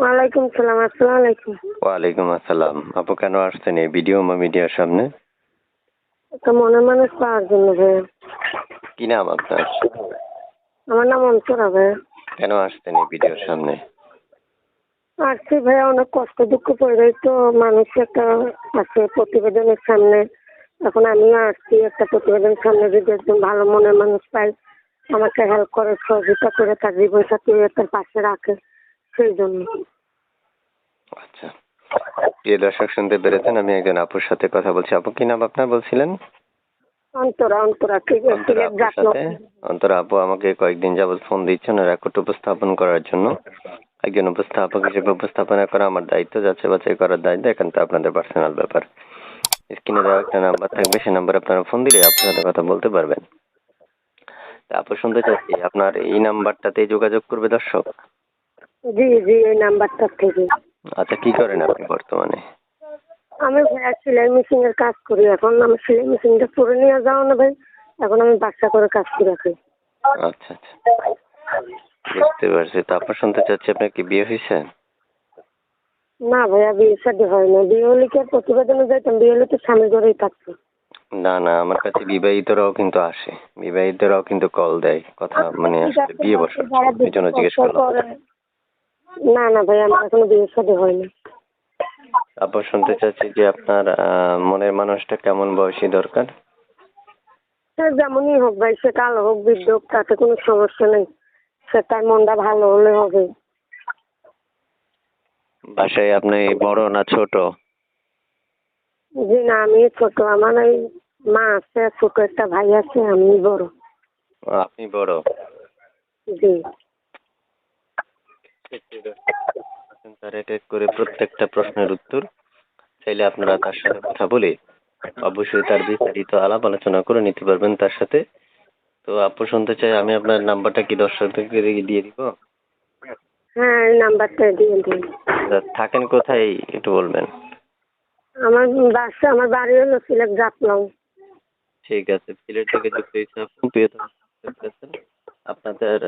ওয়ালাইকুম সালাম। আসসালামু আলাইকুম। ওয়ালাইকুম আসসালাম। আপু কেন আসছেন এই ভিডিও মিডিয়ার সামনে? একটা মনের মানুষ পাওয়ার জন্য ভাইয়া। কি নাম আপনার? আমার নাম অন্তরা ভাইয়া। কেন আসছেন এই ভিডিওর সামনে? আসছি ভাইয়া, অনেক কষ্ট দুঃখ পড়ে তো মানুষ একটা আছে প্রতিবেদনের সামনে। এখন আমিও আসছি একটা প্রতিবেদনের সামনে, যদি একজন ভালো মনের মানুষ পাই আমাকে হেল্প করে, সহযোগিতা করে, তার জীবন সাথী হয়ে তার পাশে রাখে, সেই জন্য। আচ্ছা, প্রিয় দর্শক শুনতে পেরেছেন, আমি একজন আপুর সাথে কথা বলছি। আপু কি নাম আপনার বলছিলেন? অন্তরা। অন্তরা ঠিক আছে। অন্তরা আপুর সাথে। অন্তরা আপু আমাকে কয়েকদিন যাবত ফোন দিচ্ছেন রেকর্ড উপস্থাপন করার জন্য। একজন উপস্থাপক হিসেবে উপস্থাপনা করা আমার দায়িত্ব, যাচাই বাছাই করার দায়িত্ব। এখন তো আপনাদের পার্সোনাল ব্যাপার। স্ক্রিনে দেওয়া একটা নাম্বার থাকবে, সেই নাম্বারে আপনারা ফোন দিলে আপুর সাথে কথা বলতে পারবেন। তা আপু শুনতে চাচ্ছি, আপনার এই নাম্বারটাতেই যোগাযোগ করবে দর্শক? জি জি, এই নাম্বারটা থেকে। আচ্ছা, কি করেন আপনি বর্তমানে? আমি ভাইয়া সেলাই মেশিন এর কাজ করি। এখন আমি সেলাই মেশিনটা পরে নিয়ে যাও না ভাই, এখন আমি বাচ্চা করে কাজ করে রাখি। আচ্ছা আচ্ছা, বুঝতে পারছি। তো আপনার শুনতে চাচ্ছি, আপনার কি বিয়ে হয়েছে? না ভাইয়া, বিয়ে শাদী হয় না। বিয়ে হলে কি আর প্রতিবেদনে যাইতাম? বিয়ে হলে তো স্বামী ঘরেই থাকতো। না না, আমার কাছে বিবাহিতরাও কিন্তু আসে, বিবাহিতরাও কিন্তু কল দেয়, কথা মানে ঠিক আসলে আছে, বিয়ে বসার যারা জন্য। এই বেশি জন্য জিজ্ঞেস কষ্ট করলাম। করে। না না ভাইয়া, আমার এখনো বিয়ে শাদী হয়নি। আপু শুনতে চাচ্ছি যে আপনার মনের মানুষটা কেমন বয়সী দরকার? সে যেমনই হোক ভাই, সে কালো হোক বৃদ্ধ হোক, তাতে কোনো সমস্যা নেই। সে তার মনটা ভালো হলে হবে। বাসায় আপনি বড় না ছোট? জি না, আমি ছোট। আমার এই মা আছে, ছোট একটা ভাই আছে, আমি বড়। আপনি বড়? জি। তার এক এক করে প্রত্যেকটা প্রশ্নের উত্তর চাইলে আপনারা তার সাথে কথা বলে অবশ্যই তার বিস্তারিত আলাপ আলোচনা করে নিতে পারবেন তার সাথে। তো আপু শুনতে চাই, আমি আপনার নাম্বারটা কি দর্শকদেরকে দিয়ে দিব? হ্যাঁ, এই নাম্বারটা দিয়ে দিন। থাকেন কোথায় একটু বলবেন? আমার বাড়ি হলো সিলেট জাফলং। ঠিক আছে, সিলেট থেকে যুক্ত হয়েছে আপু। প্রিয় দর্শক, আপনাদের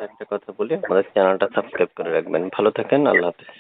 একটা কথা বলি, আমাদের চ্যানেলটা সাবস্ক্রাইব করে রাখবেন। ভালো থাকেন, আল্লাহ হাফেজ।